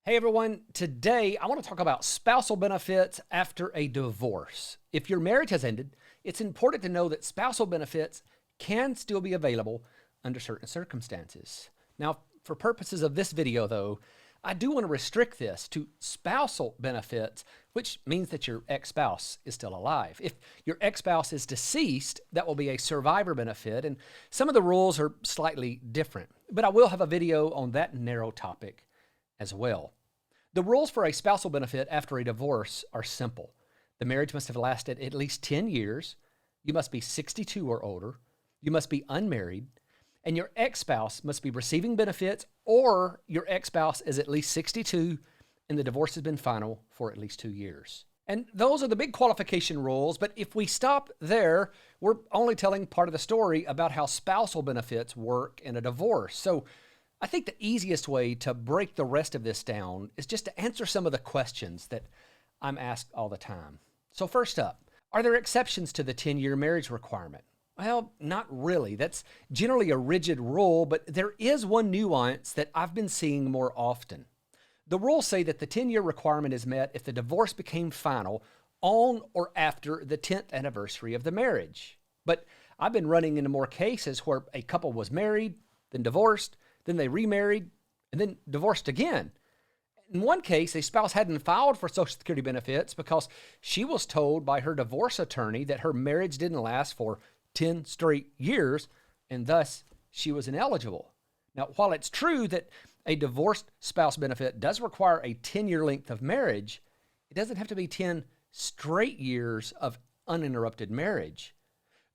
Hey everyone, today I want to talk about spousal benefits after a divorce. If your marriage has ended, it's important to know that spousal benefits can still be available under certain circumstances. Now, for purposes of this video though, I do want to restrict this to spousal benefits, which means that your ex-spouse is still alive. If your ex-spouse is deceased, that will be a survivor benefit, and some of the rules are slightly different. But I will have a video on that narrow topic as well. The rules for a spousal benefit after a divorce are simple. The marriage must have lasted at least 10 years. You must be 62 or older. You must be unmarried. And your ex-spouse must be receiving benefits, or your ex-spouse is at least 62 and the divorce has been final for at least 2 years. And those are the big qualification rules, but if we stop there, we're only telling part of the story about how spousal benefits work in a divorce. So I think the easiest way to break the rest of this down is just to answer some of the questions that I'm asked all the time. So first up, are there exceptions to the 10-year marriage requirement? Well, not really. That's generally a rigid rule, but there is one nuance that I've been seeing more often. The rules say that the 10-year requirement is met if the divorce became final on or after the 10th anniversary of the marriage. But I've been running into more cases where a couple was married, then divorced, then they remarried, and then divorced again. In one case, a spouse hadn't filed for Social Security benefits because she was told by her divorce attorney that her marriage didn't last for 10 straight years, and thus she was ineligible. Now, while it's true that a divorced spouse benefit does require a 10-year length of marriage, it doesn't have to be 10 straight years of uninterrupted marriage.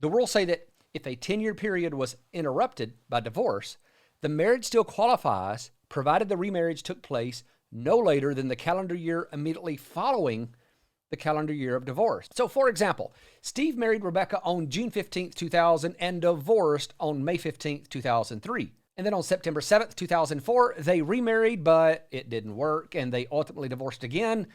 The rules say that if a 10-year period was interrupted by divorce, the marriage still qualifies, provided the remarriage took place no later than the calendar year immediately following the calendar year of divorce. So for example, Steve married Rebecca on June 15th, 2000 and divorced on May 15th, 2003. And then on September 7th, 2004, they remarried, but it didn't work, and they ultimately divorced again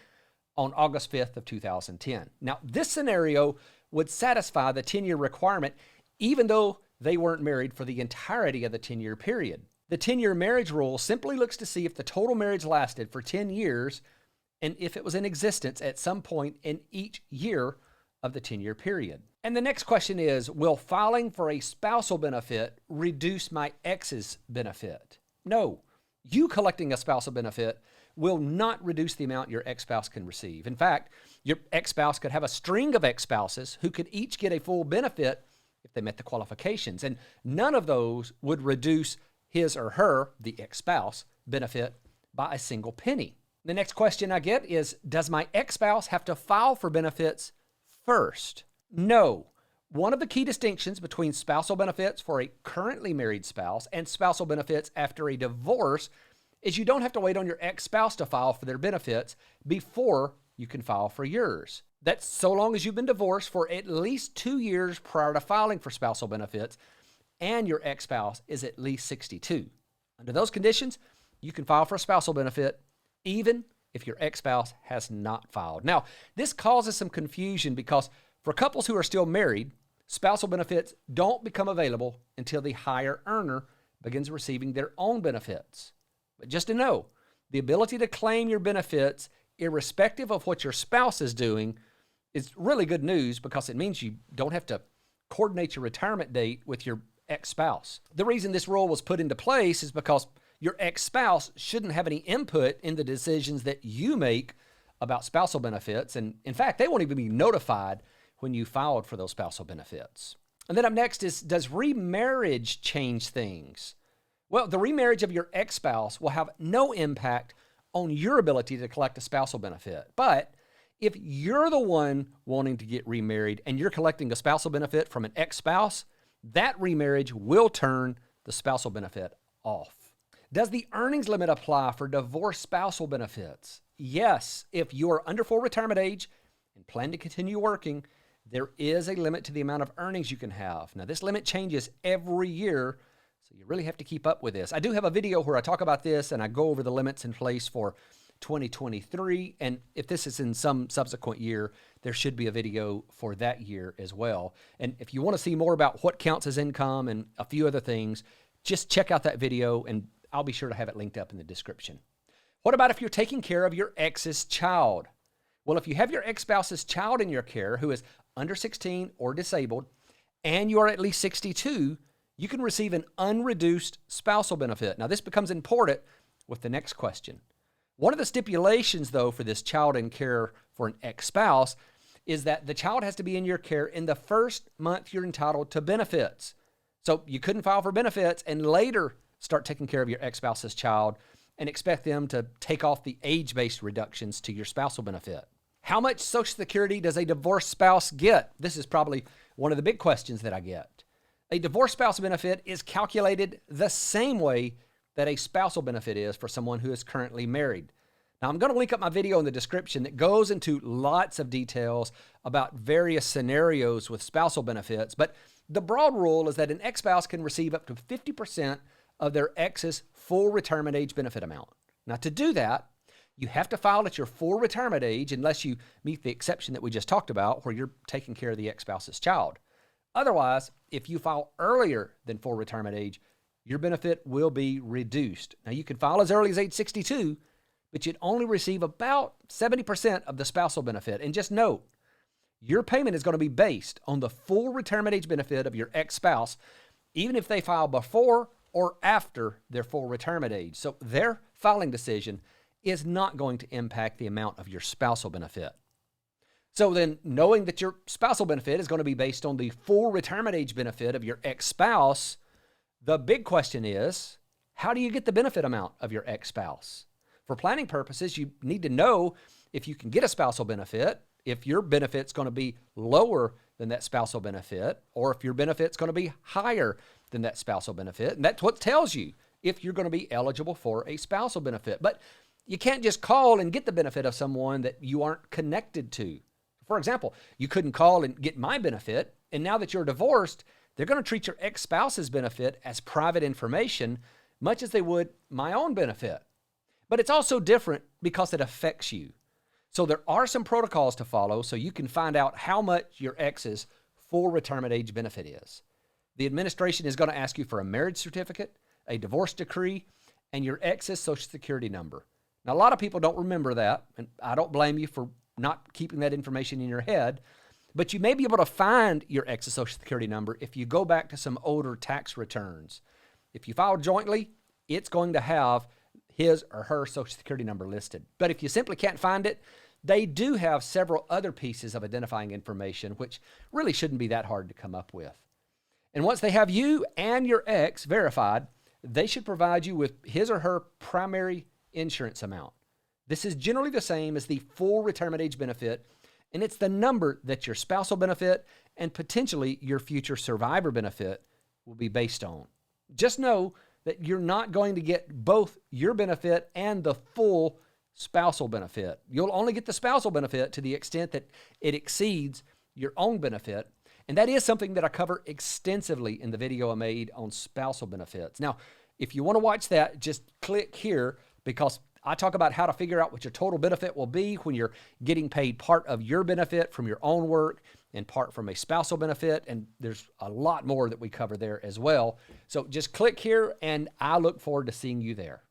on August 5th of 2010. Now, this scenario would satisfy the 10-year requirement, even though they weren't married for the entirety of the 10-year period. The 10-year marriage rule simply looks to see if the total marriage lasted for 10 years and if it was in existence at some point in each year of the 10-year period. And the next question is, will filing for a spousal benefit reduce my ex's benefit? No. You collecting a spousal benefit will not reduce the amount your ex-spouse can receive. In fact, your ex-spouse could have a string of ex-spouses who could each get a full benefit if they met the qualifications, and none of those would reduce his or her, the ex-spouse, benefit by a single penny. The next question I get is, does my ex-spouse have to file for benefits first? No. One of the key distinctions between spousal benefits for a currently married spouse and spousal benefits after a divorce is you don't have to wait on your ex-spouse to file for their benefits before you can file for yours. That's so long as you've been divorced for at least 2 years prior to filing for spousal benefits and your ex-spouse is at least 62. Under those conditions, you can file for a spousal benefit even if your ex-spouse has not filed. Now, this causes some confusion because for couples who are still married, spousal benefits don't become available until the higher earner begins receiving their own benefits. But just to know, the ability to claim your benefits irrespective of what your spouse is doing is really good news because it means you don't have to coordinate your retirement date with your ex-spouse. The reason this rule was put into place is because your ex-spouse shouldn't have any input in the decisions that you make about spousal benefits. And in fact, they won't even be notified when you filed for those spousal benefits. And then up next is, does remarriage change things? Well, the remarriage of your ex-spouse will have no impact on your ability to collect a spousal benefit. But if you're the one wanting to get remarried and you're collecting a spousal benefit from an ex-spouse, that remarriage will turn the spousal benefit off. Does the earnings limit apply for divorced spousal benefits? Yes. If you're under full retirement age and plan to continue working, there is a limit to the amount of earnings you can have. Now, this limit changes every year, so you really have to keep up with this. I do have a video where I talk about this and I go over the limits in place for 2023. And if this is in some subsequent year, there should be a video for that year as well. And if you want to see more about what counts as income and a few other things, just check out that video and I'll be sure to have it linked up in the description. What about if you're taking care of your ex's child? Well, if you have your ex-spouse's child in your care who is under 16 or disabled, and you are at least 62, you can receive an unreduced spousal benefit. Now, this becomes important with the next question. One of the stipulations, though, for this child in care for an ex-spouse is that the child has to be in your care in the first month you're entitled to benefits. So you couldn't file for benefits and later start taking care of your ex-spouse's child and expect them to take off the age-based reductions to your spousal benefit. How much Social Security does a divorced spouse get? This is probably one of the big questions that I get. A divorced spouse benefit is calculated the same way that a spousal benefit is for someone who is currently married. Now, I'm going to link up my video in the description that goes into lots of details about various scenarios with spousal benefits, but the broad rule is that an ex-spouse can receive up to 50% of their ex's full retirement age benefit amount. Now, to do that, you have to file at your full retirement age unless you meet the exception that we just talked about where you're taking care of the ex-spouse's child. Otherwise, if you file earlier than full retirement age, your benefit will be reduced. Now, you can file as early as age 62, but you'd only receive about 70% of the spousal benefit. And just note, your payment is going to be based on the full retirement age benefit of your ex-spouse, even if they file before or after their full retirement age. So their filing decision is not going to impact the amount of your spousal benefit. So then, knowing that your spousal benefit is going to be based on the full retirement age benefit of your ex-spouse, the big question is, how do you get the benefit amount of your ex-spouse? For planning purposes, you need to know if you can get a spousal benefit, if your benefit's going to be lower than that spousal benefit, or if your benefit's going to be higher than that spousal benefit. And that's what tells you if you're going to be eligible for a spousal benefit. But you can't just call and get the benefit of someone that you aren't connected to. For example, you couldn't call and get my benefit, and now that you're divorced, they're going to treat your ex-spouse's benefit as private information, much as they would my own benefit. But it's also different because it affects you. So there are some protocols to follow so you can find out how much your ex's full retirement age benefit is. The administration is going to ask you for a marriage certificate, a divorce decree, and your ex's Social Security number. Now, a lot of people don't remember that, and I don't blame you for not keeping that information in your head, but you may be able to find your ex's Social Security number if you go back to some older tax returns. If you file jointly, it's going to have his or her Social Security number listed. But if you simply can't find it, they do have several other pieces of identifying information, which really shouldn't be that hard to come up with. And once they have you and your ex verified, they should provide you with his or her primary insurance amount. This is generally the same as the full retirement age benefit, and it's the number that your spousal benefit and potentially your future survivor benefit will be based on. Just know that you're not going to get both your benefit and the full spousal benefit. You'll only get the spousal benefit to the extent that it exceeds your own benefit. And that is something that I cover extensively in the video I made on spousal benefits. Now, if you want to watch that, just click here because I talk about how to figure out what your total benefit will be when you're getting paid part of your benefit from your own work and part from a spousal benefit. And there's a lot more that we cover there as well. So just click here and I look forward to seeing you there.